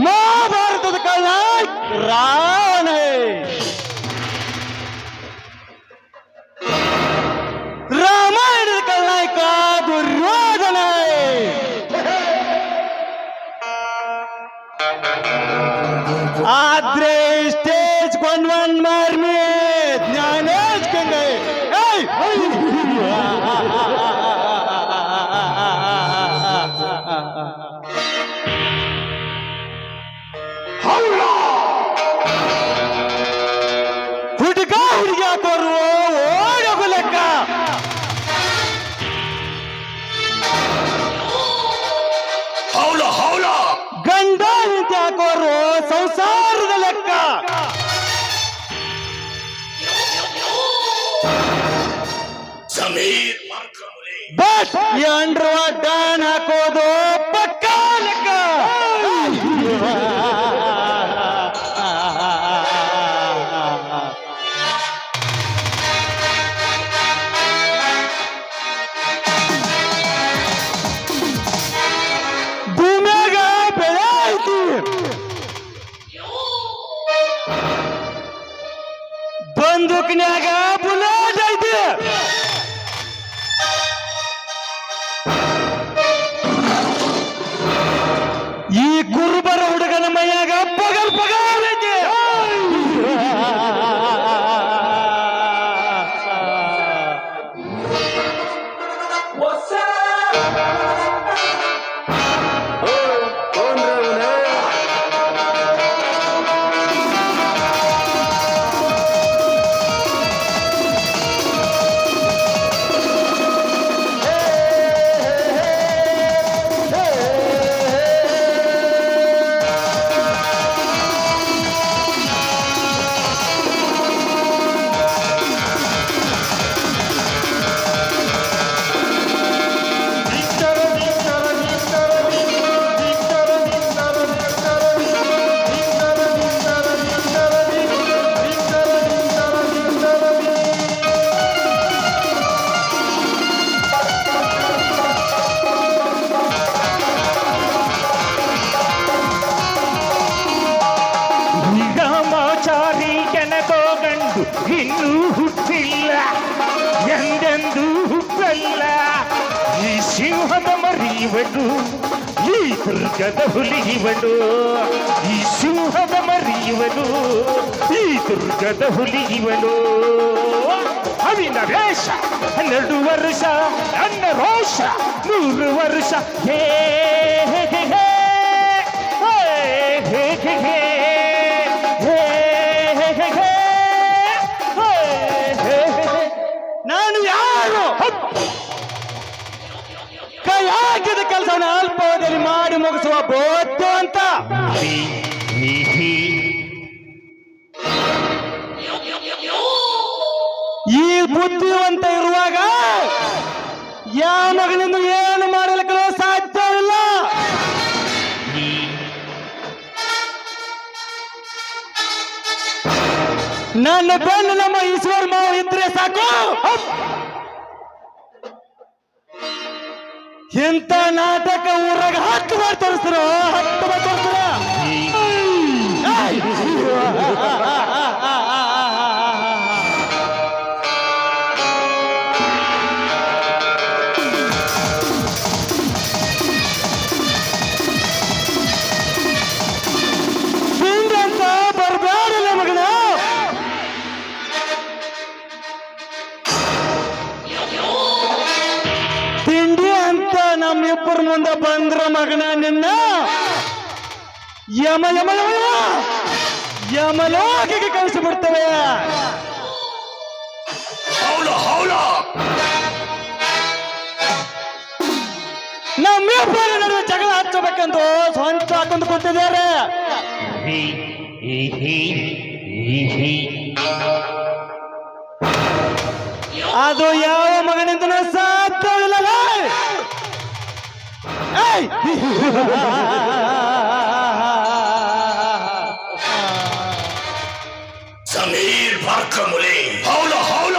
महाभारतದ ಕಳ್ಳ ರಾವಣ ರಾಮಾಯಣದ ಕಳ್ಳನಾಯಕ ದುರ್ಯೋಧನ ಆದ್ರೆ ಸ್ಟೇಜ್ ಕೊಂಡ್ವನ್ ಮಾರ್ಮಿ ಜ್ಞಾನೇಶ್ ಕಂಡೆ ಹುಡುಗ ಹುಡುಗಿ ಹಾಕೋರು ಓಡೋಗು ಲೆಕ್ಕ ಗಂಡ ಹೆಂಡತಿ ಹಾಕೋರು ಸಂಸಾರದ ಲೆಕ್ಕ ಬಟ್ ಅಂಡ್ರವ ಡಾನ್ ಹಾಕೋದು ಪಕ್ಕಾ ಲೆಕ್ಕ ಭೂಮಿಯಾಗ ಬೆಳೆ ಐತಿ ಬಂದೂಕಿನ್ಯಾಗ ಬುಲೆಟ್ ಐತಿ ಈ ಕುರುಬರ ಹುಡುಗನ ಮೈಯಾಗ ಪಗಲ್ ಪಗಲ್ ಐತಿ ಇನ್ನೂ ಹುಟ್ಟಿಲ್ಲ ಎಂದೆಂದೂ ಹುಟ್ಟಲ್ಲ ಈ ಸಿಂಹದ ಮರಿಯವನು ಈ ದುರ್ಗದ ಹುಲಿಯವನು ಈ ಸಿಂಹದ ಮರಿಯವನು ಈ ದುರ್ಗದ ಹುಲಿಯವನು ಅವಿನ ವೇಷ 12 ವರ್ಷ ನನ್ನ ರೋಷ 100 ವರ್ಷ ಹೇ ಹೇ ಹೇ ಹೇ ಹೇ ಹೇ ನಾನು ಯಾರು ಕೈಯಾಗಿದ ಕೆಲಸನ ಅಲ್ಪದಲ್ಲಿ ಮಾಡಿ ಮುಗಿಸುವ ಬೋತ್ತು ಅಂತ ಈ ಬುದ್ಧಿವಂತ ಇರುವಾಗ ಯಾವ ಮಗನಿಂದ ಏನು ಮಾಡಲಿಕ್ಕೆ ಸಾಧ್ಯವಿಲ್ಲ ನನ್ನ ಬೆನ್ನು ನಮ್ಮ ಈಶ್ವರ ಮಾವ ಇದ್ರೆ ಸಾಕು ಇಂಥ ನಾಟಕ ಊರಾಗ 10 ಬಾರಿ ತೋರಿಸ್ತಾರ 10 ಬಾರಿ ತೋರಿಸ್ತಾರ ಅಂತ ಬರ್ಬೇಡಲ್ಲ ಮಗನ ತಿಂಡಿ ಅಂತ ನಮ್ಮಿಬ್ಬರ ಮುಂದೆ ಬಂದ್ರ ಮಗನ ನಿನ್ನ ಯಮ ಯಮ ಯಮ ಯಮಲೋಕಿಗೆ ಕಳಿಸಿಬಿಡ್ತವೆ ನಮ್ಮಿಬ್ಬರ ನಡುವೆ ಜಗಳ ಹಚ್ಚಬೇಕಂದು ಸ್ವಂತ ಹಾಕೊಂಡು ಕೂತಿದ್ದಾರೆ ಅದು ಯಾವ ಮಗನಿಂದನೂ ಸಾಧ್ಯವಿಲ್ಲ ಸಮೀರ್ ಬಾರ್ಕಮುಲೆ ಹೌಲ ಹೌಲ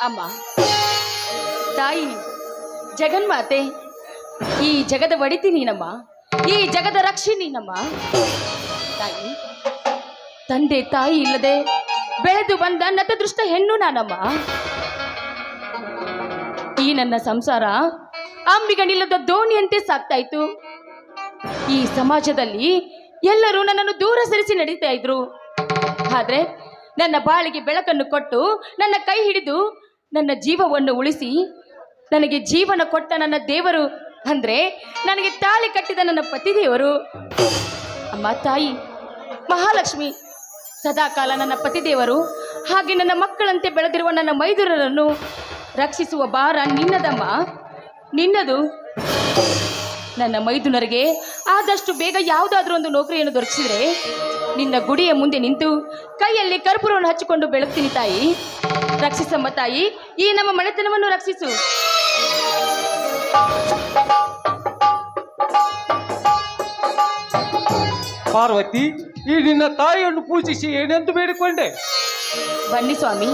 ಅಮ್ಮ, ತಾಯಿ, ಜಗನ್ಮಾತೆ, ಈ ಜಗದ ಒಡಿತಿ ನೀನಮ್ಮ, ಈ ಜಗದ ರಕ್ಷಿ ನೀನಮ್ಮ. ತಾಯಿ, ತಂದೆ ತಾಯಿ ಇಲ್ಲದೆ ಬೆಳೆದು ಬಂದ ನತದೃಷ್ಟ ಹೆಣ್ಣು ನಾನಮ್ಮ. ಈ ನನ್ನ ಸಂಸಾರ ಅಂಬಿಗನಿಲ್ಲದ ದೋಣಿಯಂತೆ ಸಾಗ್ತಾ ಇತ್ತು. ಈ ಸಮಾಜದಲ್ಲಿ ಎಲ್ಲರೂ ನನ್ನನ್ನು ದೂರ ಸರಿಸಿ ನಡೀತಾ ಇದ್ರು. ಆದ್ರೆ ನನ್ನ ಬಾಳಿಗೆ ಬೆಳಕನ್ನು ಕೊಟ್ಟು ನನ್ನ ಕೈ ಹಿಡಿದು ನನ್ನ ಜೀವವನ್ನು ಉಳಿಸಿ ನನಗೆ ಜೀವನ ಕೊಟ್ಟ ನನ್ನ ದೇವರು ಅಂದ್ರೆ ನನಗೆ ತಾಳಿ ಕಟ್ಟಿದ ನನ್ನ ಪತಿದೇವರು. ಅಮ್ಮ ತಾಯಿ ಮಹಾಲಕ್ಷ್ಮಿ, ಸದಾಕಾಲ ನನ್ನ ಪತಿದೇವರು ಹಾಗೆ ನನ್ನ ಮಕ್ಕಳಂತೆ ಬೆಳೆದಿರುವ ನನ್ನ ಮೈದುರರನ್ನು ರಕ್ಷಿಸುವ ಭಾರ ನಿನ್ನದಮ್ಮ, ನಿನ್ನದು. ನನ್ನ ಮೈದುನರಿಗೆ ಆದಷ್ಟು ಬೇಗ ಯಾವುದಾದ್ರೂ ಒಂದು ನೌಕರಿಯನ್ನು ದೊರಕಿಸಿದ್ರೆ ನಿನ್ನ ಗುಡಿಯ ಮುಂದೆ ನಿಂತು ಕೈಯಲ್ಲಿ ಕರ್ಪೂರವನ್ನು ಹಚ್ಚಿಕೊಂಡು ಬೆಳಗ್ತೀನಿ ತಾಯಿ. ರಕ್ಷಿಸಮ್ಮ ತಾಯಿ, ಈ ನಮ್ಮ ಮನೆತನವನ್ನು ರಕ್ಷಿಸು. ಪಾರ್ವತಿ, ಈ ನಿನ್ನ ತಾಯಿಯನ್ನು ಪೂಜಿಸಿ ಏನೆಂದು ಬೇಡಿಕೊಂಡೆ? ಬನ್ನಿ ಸ್ವಾಮಿ,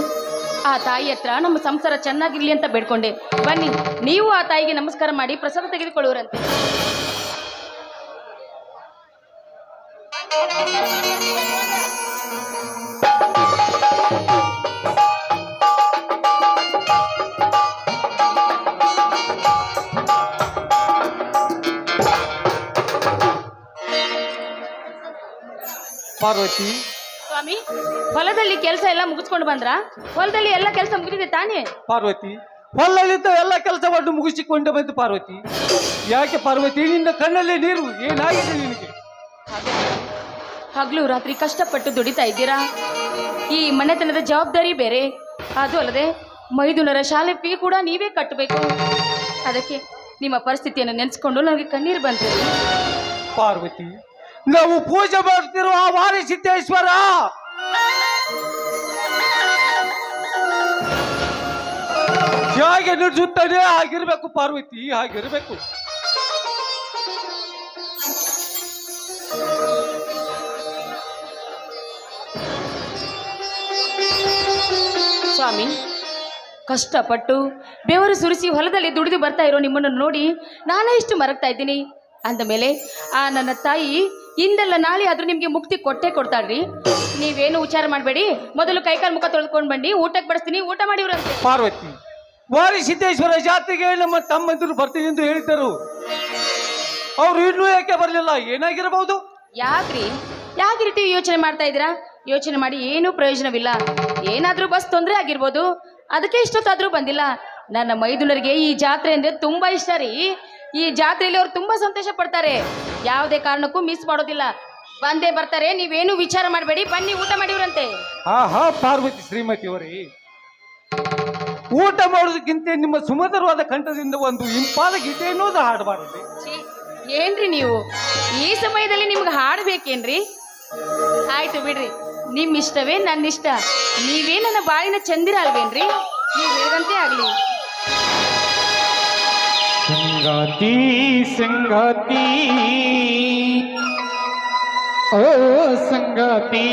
ಆ ತಾಯಿ ಹತ್ರ ನಮ್ಮ ಸಂಸಾರ ಚೆನ್ನಾಗಿರ್ಲಿ ಅಂತ ಬೇಡ್ಕೊಂಡೆ. ಬನ್ನಿ, ನೀವು ಆ ತಾಯಿಗೆ ನಮಸ್ಕಾರ ಮಾಡಿ ಪ್ರಸಾದ ತೆಗೆದುಕೊಳ್ಳುವರಂತೆ. ಪಾರ್ವತಿ, ಸ್ವಾಮಿ, ಹೊಲದಲ್ಲಿ ಕೆಲಸ ಎಲ್ಲ ಮುಗಿಸ್ಕೊಂಡು ಬಂದ್ರ? ಹೊಲದಲ್ಲಿ ಎಲ್ಲ ಕೆಲಸ ಮುಗಿದಿದೆ ತಾನೇ? ಪಾರ್ವತಿ, ಹೊಲದಲ್ಲಿದ್ದ ಎಲ್ಲ ಕೆಲಸವನ್ನು ಮುಗಿಸಿಕೊಂಡು ಬಂತು. ಪಾರ್ವತಿ, ಯಾಕೆ ಪಾರ್ವತಿ ನಿನ್ನ ಕಣ್ಣಲ್ಲಿ ನೀರು? ಏನಾಗಿದೆ ನಿನಗೆ? ಹಗಲು ರಾತ್ರಿ ಕಷ್ಟಪಟ್ಟು ದುಡಿತಾ ಇದ್ದೀರಾ. ಈ ಮನೆತನದ ಜವಾಬ್ದಾರಿ ಬೇರೆ, ಅದು ಅಲ್ಲದೆ ಮೈದುನರ ಶಾಲೆ ಫೀ ಕೂಡ ನೀವೇ ಕಟ್ಟಬೇಕು. ಅದಕ್ಕೆ ನಿಮ್ಮ ಪರಿಸ್ಥಿತಿಯನ್ನು ನೆನೆಸ್ಕೊಂಡು ನನಗೆ ಕಣ್ಣೀರು ಬಂತು. ಪಾರ್ವತಿ, ನಾವು ಪೂಜೆ ಮಾಡ್ತಿರುವ ಆ ವಾರಿ ಸಿದ್ದೇಶ್ವರ ಹೇಗೆ ನಡೆಸುತ್ತಾನೆ ಹಾಗಿರ್ಬೇಕು ಪಾರ್ವತಿ, ಹಾಗಿರ್ಬೇಕು. ಸ್ವಾಮಿ, ಕಷ್ಟಪಟ್ಟು ಬೆವರು ಸುರಿಸಿ ಹೊಲದಲ್ಲಿ ದುಡಿದು ಬರ್ತಾ ಇರೋ ನಿಮ್ಮನ್ನು ನೋಡಿ ನಾನೇ ಇಷ್ಟು ಮರಗ್ತಾ ಇದ್ದೀನಿ. ಅಂದ ಮೇಲೆ ಆ ನನ್ನ ತಾಯಿ ಇಂದಲ್ಲ ನಾಳೆ ಆದ್ರೂ ನಿಮ್ಗೆ ಮುಕ್ತಿ ಕೊಟ್ಟೆ ಕೊಡ್ತಾಳ್ರಿ. ನೀವೇನು ವಿಚಾರ ಮಾಡಬೇಡಿ, ಮೊದಲು ಕೈಕಾಲು ಮುಖ ತೊಳೆದುಕೊಂಡು ಬನ್ನಿ, ಊಟಕ್ಕೆ ಬಡಿಸ್ತೀನಿ, ಊಟ ಮಾಡಿವ್ರಂತೆ. ಪಾರ್ವತಿ, ವಾರಿ ಸಿದ್ದೇಶ್ವರ ಜಾತ್ರೆಗೆ ನಮ್ಮ ತಮ್ಮಂದಿರು ಬರ್ತೀನಿ ಎಂದು ಹೇಳಿದ್ದರು. ಅವ್ರು ಇನ್ನೂ ಯಾಕೆ ಬರಲಿಲ್ಲ? ಏನಾಗಿರಬಹುದು? ಯಾಕೆ ಈ ರೀತಿ ಯೋಚನೆ ಮಾಡ್ತಾ ಇದ್ದೀರಾ? ಯೋಚನೆ ಮಾಡಿ ಏನೂ ಪ್ರಯೋಜನವಿಲ್ಲ. ಏನಾದ್ರೂ ಬಸ್ ತೊಂದರೆ ಆಗಿರ್ಬೋದು, ಅದಕ್ಕೆ ಇಷ್ಟೊತ್ತಾದ್ರೂ ಬಂದಿಲ್ಲ. ನನ್ನ ಮೈದುನರಿಗೆ ಈ ಜಾತ್ರೆ ಅಂದ್ರೆ ತುಂಬಾ ಇಷ್ಟ ರೀ. ಈ ಜಾತ್ರೆಯಲ್ಲಿ ಅವ್ರು ತುಂಬಾ ಸಂತೋಷ ಪಡ್ತಾರೆ. ಯಾವುದೇ ಕಾರಣಕ್ಕೂ ಮಿಸ್ ಮಾಡೋದಿಲ್ಲ, ಬಂದೇ ಬರ್ತಾರೆ. ನೀವೇನು ವಿಚಾರ ಮಾಡಬೇಡಿ, ಬನ್ನಿ ಊಟ ಮಾಡಿವ್ರಂತೆ. ಹಾ ಪಾರ್ವತಿ ಶ್ರೀಮತಿ ಅವರೇ, ಊಟ ಮಾಡೋದಕ್ಕಿಂತ ನಿಮ್ಮ ಸುಮಧುರವಾದ ಕಂಠದಿಂದ ಒಂದು ಇಂಪಾದ ಗೀತೆ ಅನ್ನೋದು ಹಾಡಬಾರದು. ಏನ್ರಿ ನೀವು ಈ ಸಮಯದಲ್ಲಿ ನಿಮ್ಗೆ ಹಾಡ್ಬೇಕೇನ್ರಿ? ಆಯ್ತು ಬಿಡ್ರಿ, ನಿಮ್ ಇಷ್ಟವೇ ನನ್ನ ಇಷ್ಟ. ನೀವೇ ನನ್ನ ಬಾಳಿನ ಚಂದಿರ ಅಲ್ವೇನ್ರಿ? ನೀವ್ ಹೇಳಿದಂತೆ ಆಗ್ಲಿ. ಸಂಗಾತಿ ಸಂಗಾತಿ ಓ ಸಂಗಾತಿ,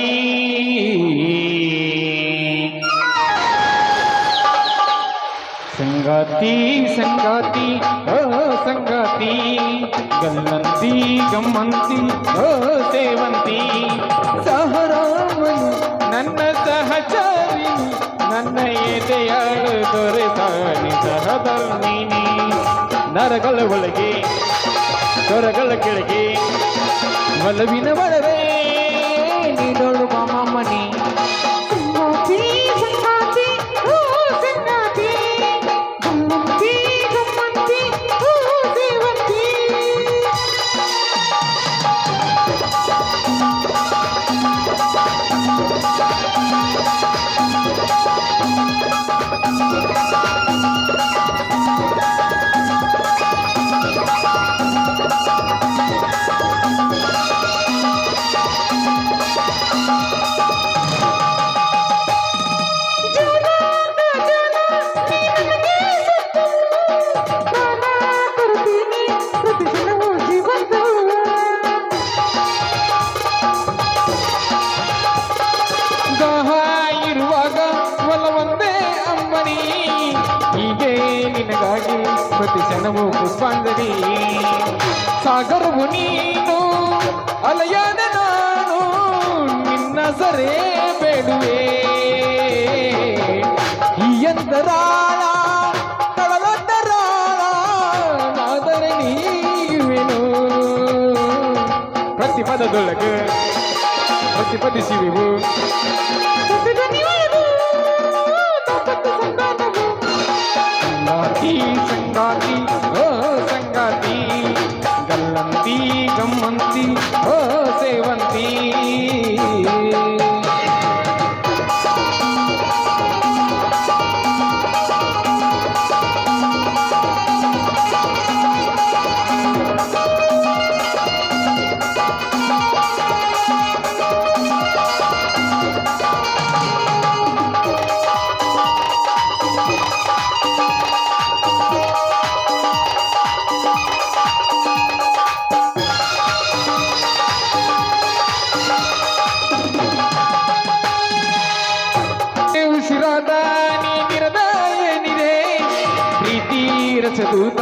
ಸಂಗಾತಿ ಸಂಗಾತಿ ಓ ಸಂಗಾತಿ, ಗಲ್ಲಂತಿ ಗಮ್ಮಂತಿ ಓ ಸೇವಂತಿ, ಸಹರಾಮನು ನನ್ನ ಸಹಚಾರಿಣಿ, ನನ್ನ ಎದೆಯಾಳು ದೊರೆತಾನಿ ಸಹಧರ್ಮಿಣಿ. ನರಗಳ ಒಳಗೆ ದೊರಗಳ ಕೆಳಗೆ ಒಲವಿನ ಒಳವೆ ನೀಡೋಳು ಮಾಮನಿ. ಪ್ರತಿ ಕ್ಷಣವು ಪುಷ್ಪಾಂಜಲಿ ಸಾಗರವು ನೀನು ಅಲೆಯಾದ ನಾನು ನಿನ್ನ ಸರೇ ಬೇಡುವೆ ಈ ಅಂತರಾಳ ಕಡಲೊಂದರಾಳ ನಾದರೆ ನೀವೆನು ಪ್ರತಿಪದದೊಳಗೆ ಪ್ರತಿಪದಿಸುವೆವು ಸಂಗಾತಿ ಸಂಗಾತಿ ಓ ಸಂಗಾತಿ ಗಲ್ಲಂತಿ ಗಮ್ಮಂತಿ ಓ ಸೇವಂತಿ ಉಸಿರಾದ ನೀನಿರದ ಏನಿದೆ ಪ್ರೀತಿ ರಸದೂತ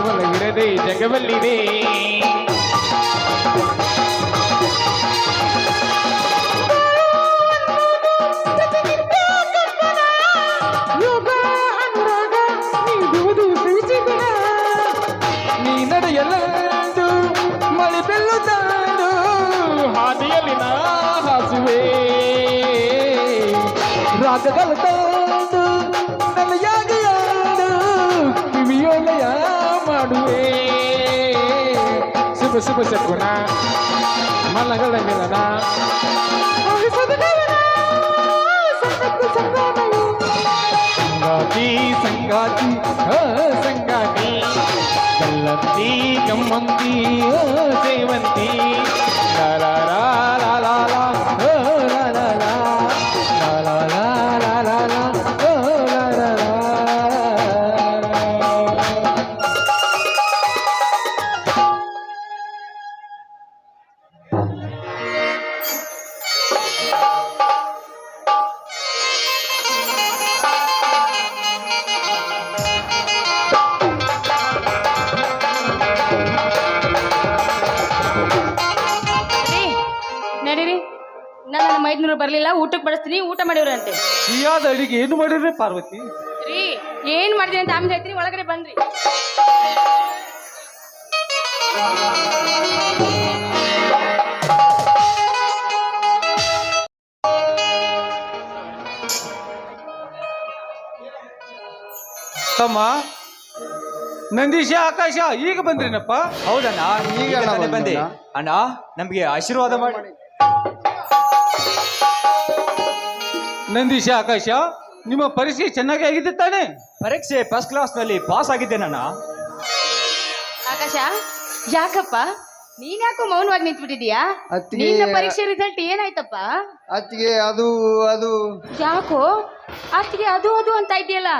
ಒಳಗಿರದೆ ಜಗವಲ್ಲಿದೆ ನೀ ನಡೆಯಲೆಂದು ಮಳೆ ಬೆಲ್ಲುತ್ತಾಡು ಹಾದಿಯಲ್ಲಿ ನಾ ಹಾಸುವೆ ರಾಗಗಳ ತಂದು ನನಯಾಗಿ ಯಾಡು ಕಿವಿಯೊಲೆಯ ಮಾಡುವೆ ಶುಭ ಶುಭ ಶಕುನ ಮಲಗಳ ಮಿಲನ ಸಂಗಾತಿ ಸಂಗಾತಿ ಸಂಗಾತಿ ಗಲ್ಲಂತಿ ಗಮ್ಮಂತಿ ಸೇವಂತಿ ಲಾ ಲಾ ಲಾ ಲಾ ಲಾ ಲಾ ಲಾ ಲಾ ಲಾ ಲಾ ಲಾ ಲಾ ಲಾ ಓ ಲಾ ಲಾ ಲಾ. ರೀ ನಡೀರಿ ನಾನು ನಮ್ಮ 500 ಬರಲಿಲ್ಲ ಊಟಕ್ಕೆ ಬಡಿಸ್ತೀನಿ ಊಟ ಮಾಡಿವ್ರಂತೆ ಸಿಹಿಯಾದ ಅಡಿಗೆ ಏನು ಮಾಡಿದ್ರೆ ಪಾರ್ವತಿ? ರೀ ಏನ್ ಮಾಡಿದ್ರಿ ಅಂತ ಆಮೇಲೆ ಹೇಳ್ತೀನಿ ಒಳಗಡೆ ಬನ್ರಿ ತಮ್ಮ ನಂದೀಶ ಆಕಾಶ ಈಗ ಬಂದ್ರಿನಪ್ಪ? ಹೌದಣ್ಣ ಈಗ ಈಗ ತಾನೇ ಬಂದೆ. ಬಂದೆ ಅಣ್ಣ ನಮ್ಗೆ ಆಶೀರ್ವಾದ ಮಾಡಿ. ನಂದೀಶ ಆಕಾಶ ನಿಮ್ಮ ಪರೀಕ್ಷೆ ಚೆನ್ನಾಗಿ ಆಗಿದೆ ತಾನೆ? ಪರೀಕ್ಷೆ ಫಸ್ಟ್ ಕ್ಲಾಸ್ ನಲ್ಲಿ ಪಾಸ್ ಆಗಿದ್ದೇನಣ್ಣ. ಆಕಾಶ ಯಾಕಪ್ಪ ನೀನ್ ಯಾಕೋ ಮೌನವಾಗಿ ನಿಂತ್ಬಿಟ್ಟಿದ್ಯಾ ಅತ್ತಿಗೆ- ನಿನ್ನ ಪರೀಕ್ಷೆ ರಿಸಲ್ಟ್ ಏನಾಯ್ತಪ್ಪ ಅತ್ತಿಗೆ ಅದು ಅದು ಯಾಕೋ ಅಷ್ಟಿಗೆ ಅದು ಅದು ಅಂತ ಇದೆಯಲ್ಲ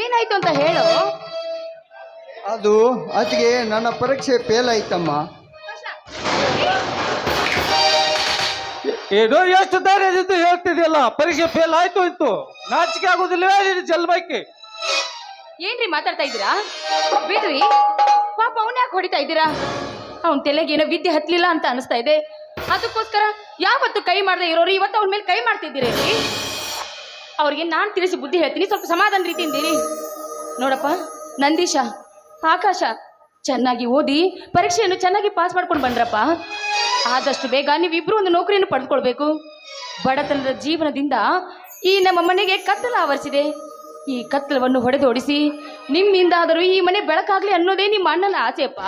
ಏನಾಯ್ತು ಅಂತ ಹೇಳು ಅದು ಅತ್ತಿಗೆ ನನ್ನ ಪರೀಕ್ಷೆ ಫೇಲ್ ಆಯ್ತಮ್ಮ. ಏನೋ ಎಷ್ಟು ಧೈರ್ಯದಿಂದ ಹೇಳ್ತಿದೆಯಲ್ಲ, ಪರೀಕ್ಷೆ ಫೇಲ್ ಆಯ್ತು ಇತ್ತು, ನಾಚಿಕೆ ಆಗುದಿಲ್ಲವೇ ನಿನ್ನ ಜನ್ಮಕ್ಕೆ? ಏನ್ರಿ ಮಾತಾಡ್ತಾ ಇದ್ದೀರಾ? ಬಿಡ್ರಿ ಪಾಪ ಅವನ್ ಯಾಕೆ ಹೊಡಿತಾ ಇದ್ದೀರಾ? ಅವನ್ ತಲೆಗೆ ಏನೋ ವಿದ್ಯೆ ಹತ್ಲಿಲ್ಲ ಅಂತ ಅನಿಸ್ತಾ ಇದೆ. ಅದಕ್ಕೋಸ್ಕರ ಯಾವತ್ತು ಕೈ ಮಾಡದೆ ಇರೋರು ಇವತ್ತು ಅವ್ರ ಮೇಲೆ ಕೈ ಮಾಡ್ತಿದ್ದೀರಿ. ಅವ್ರಿಗೆ ನಾನು ತಿಳಿಸಿ ಬುದ್ಧಿ ಹೇಳ್ತೀನಿ, ಸ್ವಲ್ಪ ಸಮಾಧಾನ ರೀತಿಯಿಂದಿರಿ. ನೋಡಪ್ಪ ನಂದೀಶ ಆಕಾಶ ಚೆನ್ನಾಗಿ ಓದಿ ಪರೀಕ್ಷೆಯನ್ನು ಚೆನ್ನಾಗಿ ಪಾಸ್ ಮಾಡ್ಕೊಂಡು ಬಂದ್ರಪ್ಪ. ಆದಷ್ಟು ಬೇಗ ನೀವಿಬ್ರು ಒಂದು ನೌಕರಿಯನ್ನು ಪಡೆದುಕೊಳ್ಬೇಕು. ಬಡತನದ ಜೀವನದಿಂದ ಈ ನಮ್ಮ ಮನೆಗೆ ಕತ್ತಲ ಆವರಿಸಿದೆ. ಈ ಕತ್ತಲವನ್ನು ಹೊಡೆದೋಡಿಸಿ ನಿಮ್ಮಿಂದಾದರೂ ಈ ಮನೆ ಬೆಳಕಾಗ್ಲಿ ಅನ್ನೋದೇ ನಿಮ್ಮ ಅಣ್ಣನ ಆಸೆಯಪ್ಪ.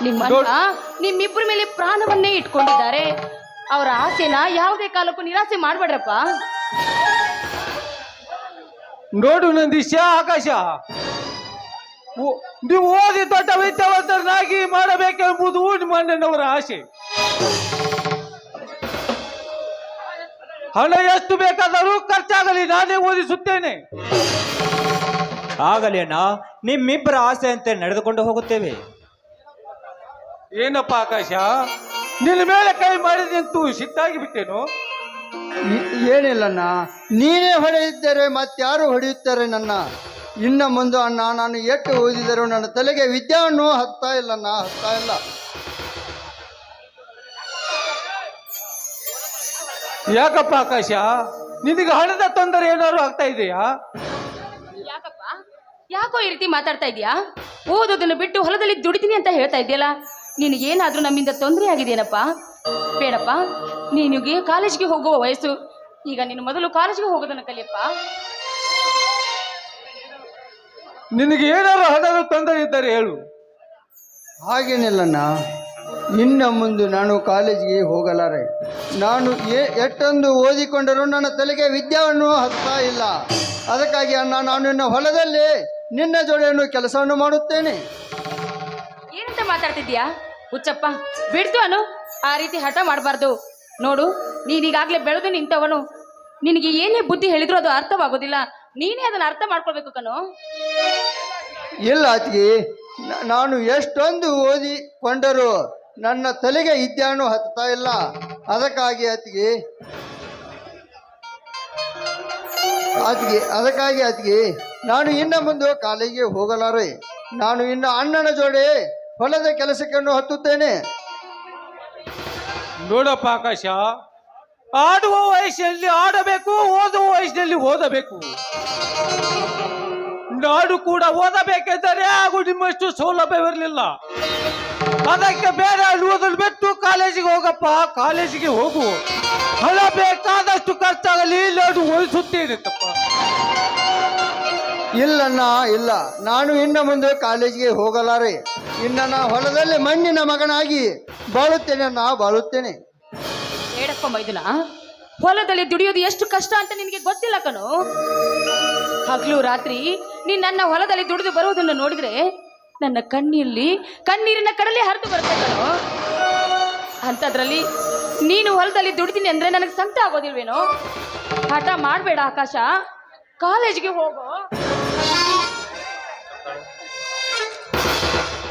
ನಿಮ್ಮ ಅಣ್ಣ ನಿಮ್ಮಿಬ್ಬರ ಮೇಲೆ ಪ್ರಾಣವನ್ನೇ ಇಟ್ಕೊಂಡಿದ್ದಾರೆ. ಅವರ ಆಸೆನ ಯಾವುದೇ ಕಾಲಕ್ಕೂ ನಿರಾಸೆ ಮಾಡಬೇಡ್ರಪ್ಪ. ನೋಡು ನಂದೀಶ ಆಕಾಶ, ನೀವು ಓದಿ ದೊಡ್ಡ ವಿದ್ಯಾವಂತರನ್ನಾಗಿ ಮಾಡಬೇಕೆಂಬುದು ನಿಮ್ಮ ಅಣ್ಣನವರ ಆಸೆ. ಹಣ ಎಷ್ಟು ಬೇಕಾದರೂ ಖರ್ಚಾಗಲಿ, ನಾನೇ ಓದಿಸುತ್ತೇನೆ. ಆಗಲಿ ಅಣ್ಣ, ನಿಮ್ಮಿಬ್ಬರ ಆಸೆ ಅಂತ ನಡೆದುಕೊಂಡು ಹೋಗುತ್ತೇವೆ. ಏನಪ್ಪ ಆಕಾಶ, ನಿನ್ನ ಮೇಲೆ ಕೈ ಮಾಡಿದಂತೂ ಸಿಟ್ಟಾಗಿ ಬಿಟ್ಟೇನು? ಏನಿಲ್ಲಣ್ಣ, ನೀನೇ ಹೊಡೆಯುತ್ತಾರೆ ಮತ್ತಾರು ಹೊಡೆಯುತ್ತಾರೆ ನನ್ನ. ಇನ್ನು ಮುಂದೆ ಅಣ್ಣ ನಾನು ಎಷ್ಟು ಓದಿದರೂ ನನ್ನ ತಲೆಗೆ ವಿದ್ಯಾವನ್ನು ಹತ್ತಾ ಇಲ್ಲಣ್ಣ, ಹತ್ತಾ ಇಲ್ಲ. ಯಾಕಪ್ಪ ಆಕಾಶ, ನಿನಗೆ ಹಣದ ತೊಂದರೆ ಏನಾದ್ರು ಆಗ್ತಾ ಇದೆಯಾ? ಯಾಕಪ್ಪ, ಯಾಕೋ ಈ ರೀತಿ ಮಾತಾಡ್ತಾ ಇದೀಯಾ? ಓದೋದನ್ನು ಬಿಟ್ಟು ಹೊಲದಲ್ಲಿ ದುಡಿತೀನಿ ಅಂತ ಹೇಳ್ತಾ ಇದೆಯಲ್ಲ, ನಿನಗೇನಾದ್ರೂ ನಮ್ಮಿಂದ ತೊಂದರೆ ಆಗಿದೆಯೇನಪ್ಪ? ಬೇಡಪ್ಪ, ನಿನಗೆ ಕಾಲೇಜಿಗೆ ಹೋಗುವ ವಯಸ್ಸು. ಈಗ ನೀನು ಮೊದಲು ಕಾಲೇಜಿಗೆ ಹೋಗೋದನ್ನು ಕಲಿಯಪ್ಪ. ನಿನಗೆ ಏನಾದ್ರು ಹಣದ ತೊಂದರೆ ಇದ್ದರೆ ಹೇಳು. ಹಾಗೇನಿಲ್ಲಣ್ಣ, ಇನ್ನು ಮುಂದೆ ನಾನು ಕಾಲೇಜಿಗೆ ಹೋಗಲಾರೆ. ನಾನು ಎಷ್ಟೊಂದು ಓದಿಕೊಂಡರೂ ನನ್ನ ತಲೆಗೆ ವಿದ್ಯಾವನ್ನು ಹತ್ತಾ ಇಲ್ಲ. ಅದಕ್ಕಾಗಿ ಅಣ್ಣ ನಾನು ನಿನ್ನ ಹೊಲದಲ್ಲಿ ನಿನ್ನ ಜೋಡಿಯನ್ನು ಕೆಲಸವನ್ನು ಮಾಡುತ್ತೇನೆ. ಏನಂತ ಮಾತಾಡ್ತಿದ್ಯಾ ಹುಚ್ಚಪ್ಪ? ಬಿಡ್ತು ಅನು, ಆ ರೀತಿ ಹಠ ಮಾಡಬಾರ್ದು. ನೋಡು, ನೀನೀಗಾಗಲೇ ಬೆಳೆದು ನಿಂತವನು. ನಿನಗೆ ಏನೇ ಬುದ್ಧಿ ಹೇಳಿದ್ರು ಅದು ಅರ್ಥವಾಗೋದಿಲ್ಲ. ನೀನೇ ಅದನ್ನು ಅರ್ಥ ಮಾಡ್ಕೊಳ್ಬೇಕು ಕಣೋ. ಇಲ್ಲ ಅತ್ತಿಗೆ, ನಾನು ಎಷ್ಟೊಂದು ಓದಿಕೊಂಡರೂ ನನ್ನ ತಲೆಗೆ ವಿದ್ಯಾನು ಹತ್ತಾ ಇಲ್ಲ. ಅದಕ್ಕಾಗಿ ಅತ್ತಿಗೆ ನಾನು ಇನ್ನು ಮುಂದೆ ಕಾಲೇಜಿಗೆ ಹೋಗಲಾರೆ. ನಾನು ಇನ್ನು ಅಣ್ಣನ ಜೋಡಿ ಹೊಲದ ಕೆಲಸಕ್ಕೆ ಹತ್ತುತ್ತೇನೆ. ನೋಡಪ್ಪ ಆಕಾಶ, ಆಡುವ ವಯಸ್ಸಿನಲ್ಲಿ ಆಡಬೇಕು, ಓದುವ ವಯಸ್ಸಿನಲ್ಲಿ ಓದಬೇಕು. ನಾಡು ಕೂಡ ಓದಬೇಕೆಂದರೆ ಹಾಗೂ ನಿಮ್ಮಷ್ಟು ಸೌಲಭ್ಯವಿರಲಿಲ್ಲ. ಅದಕ್ಕೆ ಬೇರೆ ಓದಲು ಬಿಟ್ಟು ಕಾಲೇಜಿಗೆ ಹೋಗಪ್ಪ, ಕಾಲೇಜಿಗೆ ಹೋಗು. ಹಣ ಬೇಕಾದಷ್ಟು ಖರ್ಚಾಗಲಿ, ನಾಡು ಓದಿಸುತ್ತೇನೆ ತಪ್ಪ. ಇಲ್ಲಣ್ಣ, ಇಲ್ಲ, ನಾನು ಇನ್ನು ಮುಂದೆ ಕಾಲೇಜಿಗೆ ಹೋಗಲಾರೆ. ಇನ್ನು ನಾ ಹೊಲದಲ್ಲಿ ಮಣ್ಣಿನ ಮಗನಾಗಿ ಬಾಳುತ್ತೇನೆ. ಬೇಡಪ್ಪ ಮೈದುನ, ಹೊಲದಲ್ಲಿ ದುಡಿಯೋದು ಎಷ್ಟು ಕಷ್ಟ ಅಂತ ನಿನಗೆ ಗೊತ್ತಿಲ್ಲ ಕಣೋ. ಹಗಲು ರಾತ್ರಿ ನೀನ್ ನನ್ನ ಹೊಲದಲ್ಲಿ ದುಡಿದು ಬರುವುದನ್ನು ನೋಡಿದ್ರೆ ನನ್ನ ಕಣ್ಣೀರಿನ ಕಡಲೆ ಹರಿದು ಬರುತ್ತೆ ಕಣೋ. ಅಂಥದ್ರಲ್ಲಿ ನೀನು ಹೊಲದಲ್ಲಿ ದುಡಿತೀನಿ ಅಂದ್ರೆ ನನಗೆ ಸಂಕಟ ಆಗೋದಿಲ್ವೇನೋ? ಹಠ ಮಾಡಬೇಡ ಆಕಾಶ, ಕಾಲೇಜಿಗೆ ಹೋಗೋ.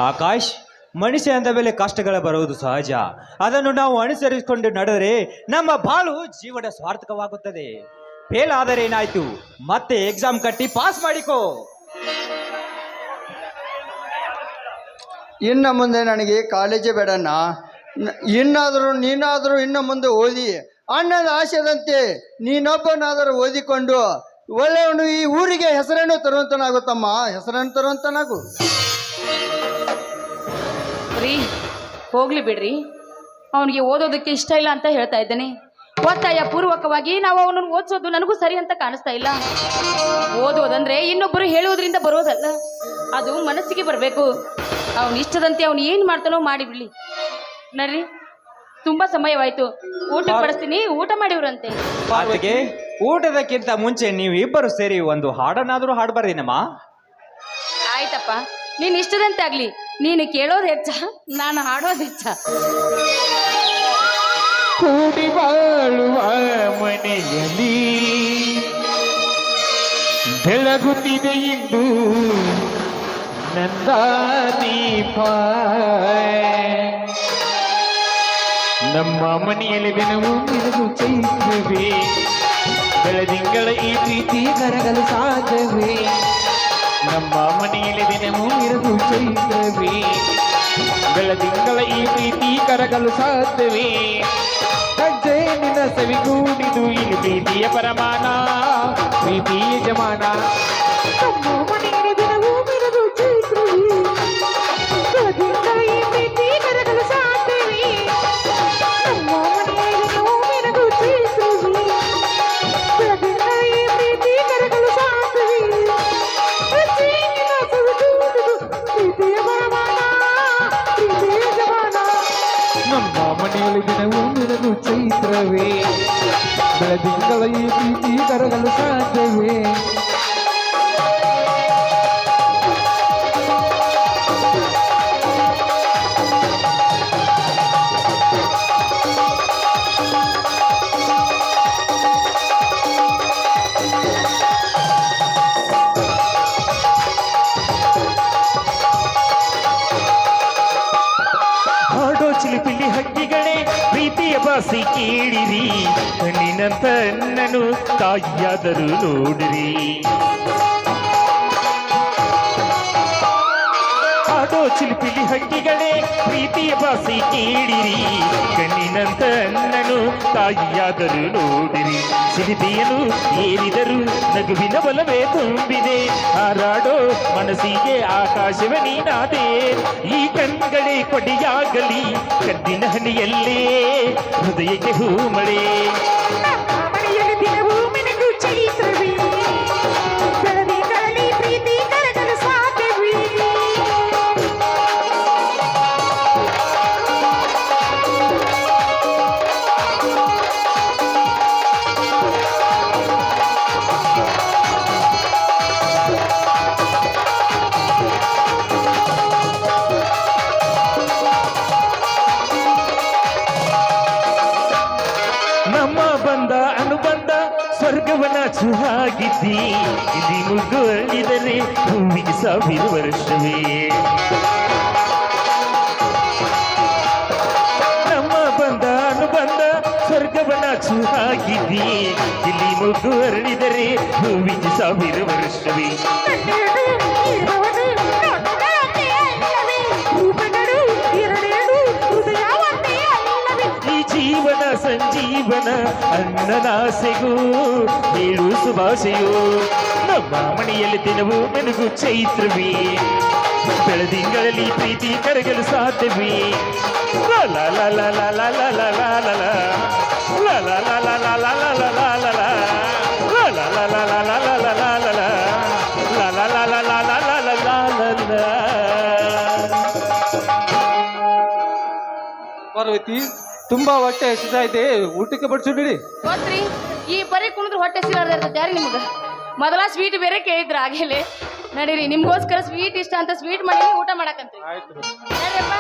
ಆಕಾಶ್, ಮನುಷ್ಯ ಅಂದ ಮೇಲೆ ಕಷ್ಟಗಳ ಬರುವುದು ಸಹಜ. ಅದನ್ನು ನಾವು ಅನುಸರಿಸಿಕೊಂಡು ನಡೆದರೆ ನಮ್ಮ ಬಾಳು ಜೀವನ ಸಾರ್ಥಕವಾಗುತ್ತದೆ. ಫೇಲ್ ಆದರೆ ಏನಾಯ್ತು, ಮತ್ತೆ ಎಕ್ಸಾಮ್ ಕಟ್ಟಿ ಪಾಸ್ ಮಾಡಿಕೋ. ಇನ್ನು ಮುಂದೆ ನನಗೆ ಕಾಲೇಜೇ ಬೇಡಣ್ಣ. ನೀನಾದರೂ ಇನ್ನು ಮುಂದೆ ಓದಿ ಅಣ್ಣನ ಆಶಯದಂತೆ ನೀನೊಬ್ಬನಾದರೂ ಓದಿಕೊಂಡು ಒಳ್ಳೆಯವನು ಈ ಊರಿಗೆ ಹೆಸರನ್ನು ತರುವಂತನಾಗುತ್ತಮ್ಮ, ಹೆಸರನ್ನು ತರುವಂತನಾಗು. ರೀ, ಹೋಗ್ಲಿ ಬಿಡ್ರಿ. ಅವನಿಗೆ ಓದೋದಕ್ಕೆ ಇಷ್ಟ ಇಲ್ಲ ಅಂತ ಹೇಳ್ತಾ ಇದ್ದೇನೆ. ಒತ್ತಾಯ ಪೂರ್ವಕವಾಗಿ ನಾವು ಅವನನ್ನು ಓದಿಸೋದು ನನಗೂ ಸರಿ ಅಂತ ಕಾಣಿಸ್ತಾ ಇಲ್ಲ. ಓದೋದಂದ್ರೆ ಇನ್ನೊಬ್ಬರು ಹೇಳುವುದರಿಂದ ಬರೋದಲ್ಲ, ಅದು ಮನಸ್ಸಿಗೆ ಬರಬೇಕು. ಅವನ ಇಷ್ಟದಂತೆ ಅವನು ಏನು ಮಾಡ್ತಾನೋ ಮಾಡಿಬಿಡ್ಲಿ. ನಡ್ರಿ, ತುಂಬಾ ಸಮಯವಾಯ್ತು, ಊಟಕ್ಕೆ ಬಡಿಸ್ತೀನಿ, ಊಟ ಮಾಡಿವ್ರಂತೆ. ಅದಕ್ಕೆ ಊಟದಕ್ಕಿಂತ ಮುಂಚೆ ನೀವು ಇಬ್ಬರು ಸೇರಿ ಒಂದು ಹಾಡನ್ನಾದರೂ ಹಾಡಬಾರ್ದೇನಮ್ಮ? ಆಯ್ತಪ್ಪ, ನೀನು ಇಷ್ಟದಂತೆ ಆಗ್ಲಿ. ನೀನು ಕೇಳೋದು ಹೆಚ್ಚ, ನಾನು ಹಾಡೋದು ಹೆಚ್ಚ. ಕೂಡಿ ಬಾಳುವ ಮನೆಯಲ್ಲಿ ಬೆಳಗುತ್ತಿದೆ ಇಂದು ನಂದ ದೀಪ. ನಮ್ಮ ಮನೆಯಲ್ಲಿ ದಿನವೂ ಮಿರಗು ಚೈತ್ರವೇ, ಬೆಳದಿಂಗಳ ಈ ಪ್ರೀತಿ ಕರಗಲು ಸಾಧ್ಯವೇ? ನಮ್ಮ ಮನೆಯಲ್ಲಿ ದಿನವೂ ಮಿರಗು ಚೈತ್ರವೇ, ಬೆಳದಿಂಗಳ ಈ ಪ್ರೀತಿ ಕರಗಲು ಸಾಧ್ಯವೇ? ಹೆಜ್ಜೆ ನಿನ್ನ ಸವಿಗೂಡಿದು ಇಲ್ಲಿ ಪ್ರೀತಿಯ ಪರಮಾನ, ಪ್ರೀತಿಯ ಜಮಾನ. ನಮ್ಮ ಮನೆಯಲ್ಲಿ ದಿನವೂ ಮಿರಗು ಚೈತ್ರವೇ, ಬೆಳದಿಂಗಳ ಈ ಪ್ರೀತಿ ಕರಗಲು ಸಾಧ್ಯವೇ? ನಮ್ಮ ಮನೆಯಲ್ಲಿ ದಿನವೂ ಮಿರಗು ಚೈತ್ರವೇ, ಬೆಳದಿಂಗಳ ಈ ಪ್ರೀತಿ ಕರಗಲು ಸಾಧ್ಯವೇ? ಹೆಜ್ಜೆ ನಿನ್ನ ಸವಿಗೂಡಿದು ಪ್ರೀತಿಯ ಪರಮಾನ, ಪ್ರೀತಿಯ ಜಮಾನ. ನಮ್ಮ ಮನೆಯಲ್ಲಿ ದಿನವೂ ಮಿರಗು ಚೈತ್ರವೇ, ಬೆಳದಿಂಗಳ ಈ ಪ್ರೀತಿ ಕರಗಲು ಸಾಧ್ಯವೇ? ಹಾಡೋ ಚಿಲಿಪಿಲಿ ಹಕ್ಕಿಗಳೇ, ಪ್ರೀತಿಯ ಬಾಸಿ ಕೇಳಿರಿ, ಕಣ್ಣಿನಂತ ನನ್ನನು ತಾಯಿಯಾದರೂ ನೋಡಿರಿ. ಚಿಲಿಪಿಲಿ ಹಕ್ಕಿಗಳೇ ಪ್ರೀತಿಯ ಭಾಷೆ ಕೇಳಿರಿ, ಕಣ್ಣಿನಂತ ಅಣ್ಣನು ತಾಯಿಯಾದರೂ ನೋಡಿರಿ. ಸಿರಿದೆಯನು ಏರಿದರು ನಗುವಿನ ಬಲವೇ ತುಂಬಿದೆ, ಹಾರಾಡೋ ಮನಸ್ಸಿಗೆ ಆಕಾಶವ ನೀನಾದೆ. ಈ ಕಣ್ಗಳೇ ಕೊಡೆಯಾಗಲಿ ಕದ್ದಿನ ಹನಿಯಲ್ಲೇ ಹೃದಯಕ್ಕೆ ಹೂಮಳೆ. ಮನೆಯಲ್ಲಿ ದಿನವೂ ಮಿನುಗು ಚೈತ್ರವೇ, ಬೆಳದಿ ಕರಳಿ ಪ್ರೀತಿ ಕರಗಲು ಸಾಧ್ಯವೇ. ನಮ್ಮ ಬಂದ ಅನುಬಂಧ ಸ್ವರ್ಗವನ ಚುಹಾಗಿದ್ದಿ, ಇಲ್ಲಿ ಮುಗ್ಗು ಅಳಿದರೆ ಭೂಮಿಗೆ 1000 ವರ್ಷವೇ. ನಮ್ಮ ಬಂದ ಅನುಬಂಧ ಸ್ವರ್ಗವನ ಚುಹಾಗಿದ್ದಿ, ಇಲ್ಲಿ ಮುಗ್ಗು ಅರಳಿದರೆ ಭೂಮಿಗೆ 1000 ವರ್ಷವೇ. ಕಣ್ಣೆರಡು ಇರುವವನು ನೋಟಗಳಂತೆ ಅಲ್ಲವೇ, ರೂಪಗಳು ಎರಡೆರಡು ಹೃದಯ ಒಂದೇ ಅಲ್ಲವೇ. ಈ ಜೀವನ ಸಂಜೀವನ ಅನ್ನನಾಸೆಗೂ ಹೇಳು ಸುಭಾಷೆಯೋ. ನಮ್ಮ ಮನೆಯಲ್ಲಿ ದಿನವೂ ಮೆನುಗು ಚೈತ್ರವೇ, ಬೆಳದಿಂಗಳಲ್ಲಿ ಪ್ರೀತಿ ಕರಗಲು ಸಾಧ್ಯವೇ. ಲಾ ಲಾ ಲಾ ಲಾ ಲಾ ಲಾ ಲಾ ಲಾ ಲಾ ಲಾ ಲಾ. ಲಾ ಲಾ ಲಾ ಲಾ ಲಾ ಲಾ ಲಾ ಲಾ ಲಾ ಲಾ ಲಾ. ಲಾ ಲಾ ಲಾ ಲಾ ಲಾ ಲಾ ಲಾ ಲಾ ಲಾ ಲಾ. ಲಾ ಲಾ ಲಾ ಲಾ ಲಾ ಲಾ ಲಾ ಲಾ ಲಾ ಲಾ. ಪಾರ್ವತಿ ತುಂಬಾ ಹೊಟ್ಟೆ ಹಸಿದೈತೆ, ಊಟಕ್ಕೆ ಬಡಿಸು ಬಿಡಿ. ಗೊತ್ತ್ರಿ, ಈ ಬರೀ ಕುಣಿದ್ರು ಹೊಟ್ಟೆ ಸಿಲಾರ್ದ ಇರ್ತದೆ ಯಾರಿ ನಿಮ್ಗೆ? ಮೊದಲ ಸ್ವೀಟ್ ಬೇರೆ ಕೇಳಿದ್ರ ಆಗಲೇ. ನಡೀರಿ, ನಿಮ್ಗೋಸ್ಕರ ಸ್ವೀಟ್ ಇಷ್ಟ ಅಂತ ಸ್ವೀಟ್ ಮಾಡಿ ಊಟ ಮಾಡಕಂತ್ರಿ. ನಡೀರಪ್ಪ.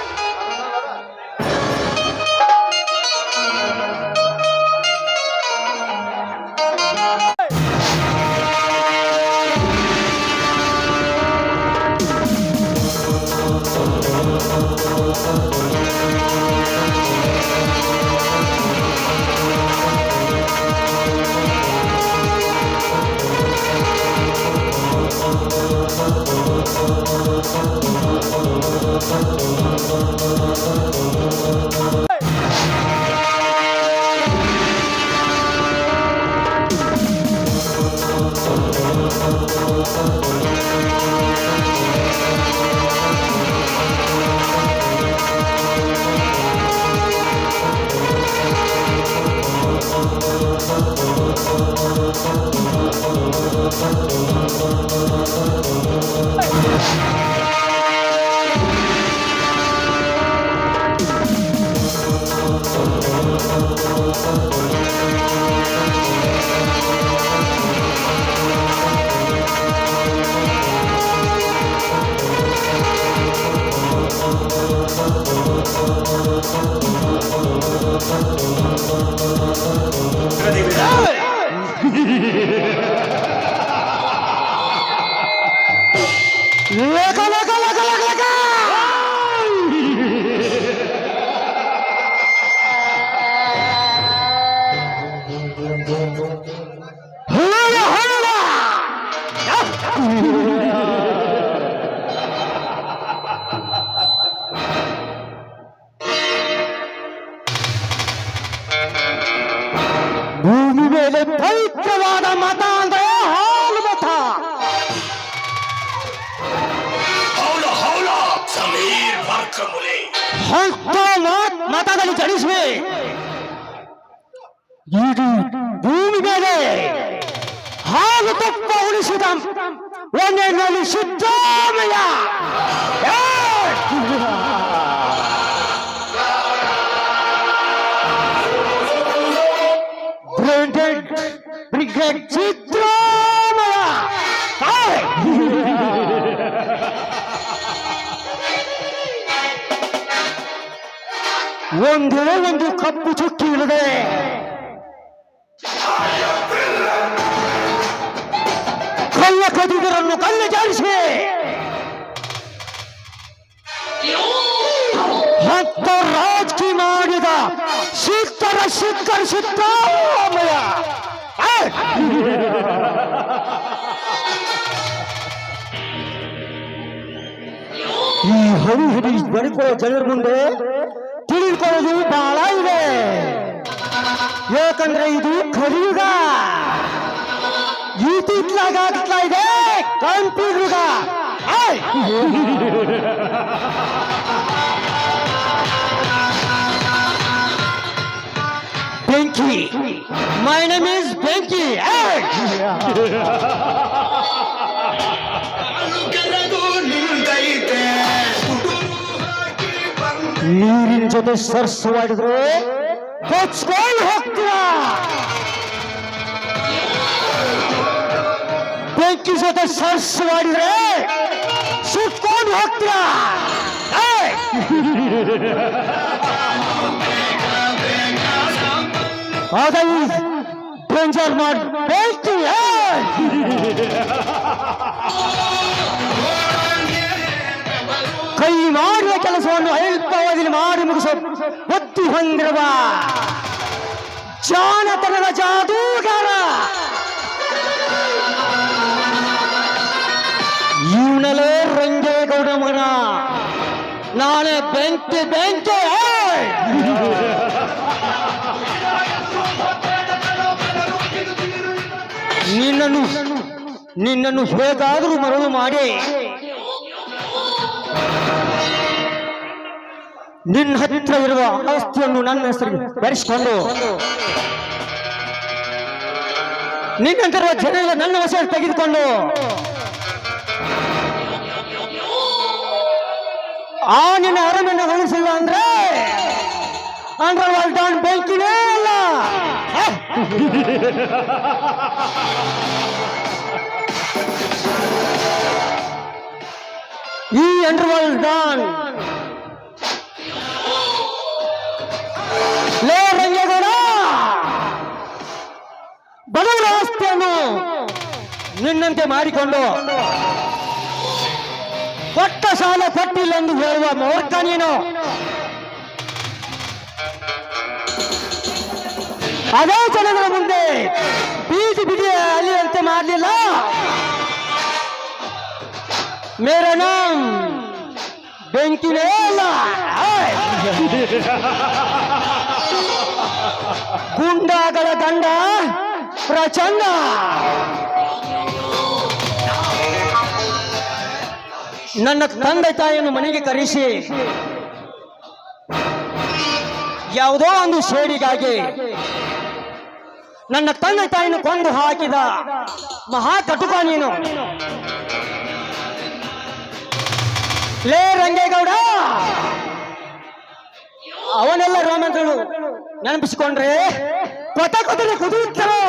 ಭೂಮಿ ಮೇಲೆ ಪವಿತ್ರವಾದ ಮತ ಅಂದ್ರೆ ಹಾಲು ಮತ. ಹೌಲ ಹೌಲ ಸಮೀರ್ ಬರ್ಕಮುಲೆ. ಅಂತ ಮತದಲ್ಲಿ ಜನಿಸುವೆ ಇದು ಭೂಮಿ ಮೇಲೆ ಹಾಲು ತಪ್ಪ ಉಳಿಸಿದ ಒಂದೆಣ್ಣಲ್ಲಿ ಸಿದ್ದರಾಮಯ್ಯ. ಬ್ರಿಗೇಡ್ ಸಿದ್ದರಾಮಯ್ಯ. ಒಂದೇ ಒಂದು ಕಪ್ಪು ಚುಕ್ಕಿ ಇಲ್ಲದೆ ಕಳ್ಳ ಕದಿಗರನ್ನು ಕಲ್ಲು ಜಾರಿಸಿ ಹತ್ತ ರಾಜಕೀಯ ಮಾಡಿದ ಸಿದ್ದರಾಮಯ್ಯ. ಈ ಹರಿ ಹರಿ ಬದುಕೊಳ್ಳೋ ಜನರ ಮುಂದೆ ತಿಳಿದುಕೊಳ್ಳೋದು ಬಹಳ ಇದೆ. ಯಾಕಂದ್ರೆ ಇದು ಕಲಿಯುಗ, ಇತ್ತಿತ್ಲಾಗ ಆಗ್ತಾ ಇದೆ ಕಂಪ್ಯೂಟರ್ಗ. ಬೆಂಕಿ, ಮೈ ನೇಮ್ ಇಸ್ ಬೆಂಕಿ. ನೀರಿನ ಜೊತೆ ಸರ್ಸವಾಡಿದ್ರೆ ಕೊಚ್ಕೊಂಡು ಹೋಗ್ತೀರ. ಬೆಂಕಿ ಜೊತೆ ಸರ್ಸವಾಡಿದ್ರೆ ಸುಟ್ಕೊಂಡು ಹೋಗ್ತೀರ. ಡೇಂಜರ್ ಮಾಡಿ ಬೆಂಕಿ. ಕೈ ಮಾಡುವ ಕೆಲಸವನ್ನು ಅಲ್ಪಾವಧಿಯಲ್ಲಿ ಮಾಡಿ ಮುಗಿಸೋ ಬುದ್ಧಿ ಹೊಂದಿರುವ ಜಾನತನದ ಜಾದೂಗಾರ ಇವನಲ್ಲೇ ರಂಗೇಗೌಡ ಮಗನ. ನಾಳೆ ಬೆಂಕಿ ಬೆಂಕಿ. ನಿನ್ನನ್ನು ಹೇಗಾದರೂ ಮರಳು ಮಾಡಿ ನಿನ್ನ ಹತ್ತಿರ ಇರುವ ಆಸ್ತಿಯನ್ನು ನನ್ನ ಹೆಸರಿಗೆ ಬೆರೆಸಿಕೊಂಡು ನಿನ್ನಂತಿರುವ ಜನ ನನ್ನ ಹೆಸರು ತೆಗೆದುಕೊಂಡು ಆ ನಿನ್ನ ಅರಮನೆ ಉಳಿಸಿಲ್ಲ ಅಂದ್ರೆ ಅಂಡರ್ವರ್ಲ್ಡ್ ಡಾನ್ ಬೆಂಕಿನೇ ಅಲ್ಲ. ಈ ಅಂಡರ್ವರ್ಲ್ಡ್ ಡಾನ್ ಲೇ ರಂಗೇಗೌಡ, ಬಡವರ ಆಸ್ತಿಯನ್ನು ನಿನ್ನಂತೆ ಮಾಡಿಕೊಂಡು ಕೊಟ್ಟ ಸಾಲ ಕೊಟ್ಟಿಲ್ಲ ಎಂದು ಹೇಳುವ ಮೂರ್ಖ ನೀನು. ಅದೇ ಜನಗಳ ಮುಂದೆ ಬೀದಿ ಬಿಡಿ ಅಲಿಯಂತೆ ಮಾಡಲಿಲ್ಲ. ಮೇರಾ ನಾಮ್ ಬೆಂಕಿನೇ ಅಲ್ಲ. ಗುಂಡಾಗಳ ದಂಡ ಪ್ರಚಂಡ. ನನ್ನ ತಂದೆ ತಾಯಿಯನ್ನು ಮನೆಗೆ ಕರೆಸಿ ಯಾವುದೋ ಒಂದು ಸೇಡಿಗಾಗಿ ನನ್ನ ತಂದೆ ತಾಯಿಯನ್ನು ಕೊಂದು ಹಾಕಿದ ಮಹಾ ಕಟುಕ ನೀನು. ಲೇ ರಂಗೇಗೌಡ, ಅವನೆಲ್ಲ ರೋಮನ್ಗಳು ನೆನಪಿಸಿಕೊಂಡ್ರೆ ಕೊತ ಕೊತನೆ ಕುದಿಯುತ್ತವೆ.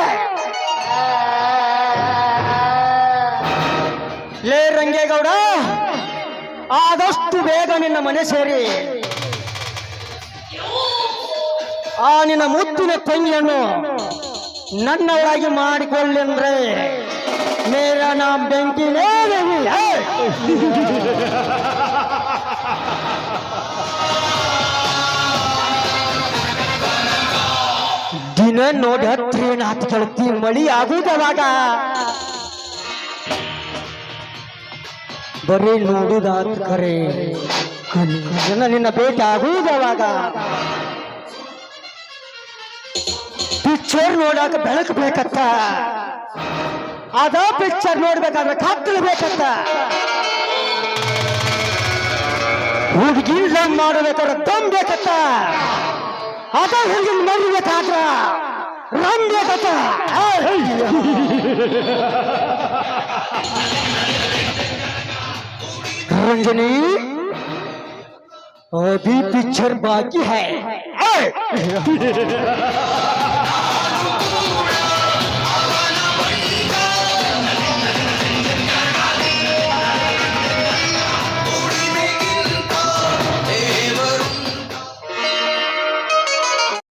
ಲೇ ರಂಗೇಗೌಡ, ಆದಷ್ಟು ಬೇಗ ನಿನ್ನ ಮನೆ ಸೇರಿ ಆ ನಿನ್ನ ಮುತ್ತಿನ ತಂಗಿಯನ್ನು ನನ್ನವರಾಗಿ ಮಾಡಿಕೊಳ್ಳೆಂದ್ರೆ ಮೇರಾ ನಾಮ್ ಬೆಂಕಿನೇ नहीं है. ದಿನ ನೋಡಿ ಹತ್ರ ಏನು ಹತ್ತು ಕೇಳುತ್ತಿ ಮಳಿ ಆಗುವುದವಾಗ ಬರೀ ನೋಡುದಾದ ಕರೆ ನಿನ್ನ ಭೇಟಿ ಆಗುವುದವಾಗ ಪಿಕ್ಚರ್ ನೋಡಾಕ ಬೆಳಕು ಬೇಕತ್ತ, ಅದ ಪಿಕ್ಚರ್ ನೋಡ್ಬೇಕಾದ್ರೆ ಕತ್ತಲು ಬೇಕತ್ತ, ಹುಡುಗಿ ಲವ್ ಮಾಡಬೇಕಾದ್ರೆ ದಮ್ ಬೇಕತ್ತ, ಅದ ಹುಡುಗಿನ ಮರಿಬೇಕಾದ್ರ ರಮ್ ಬೇಕತ್ತ. रंजनी अभी पिक्चर बाकी है.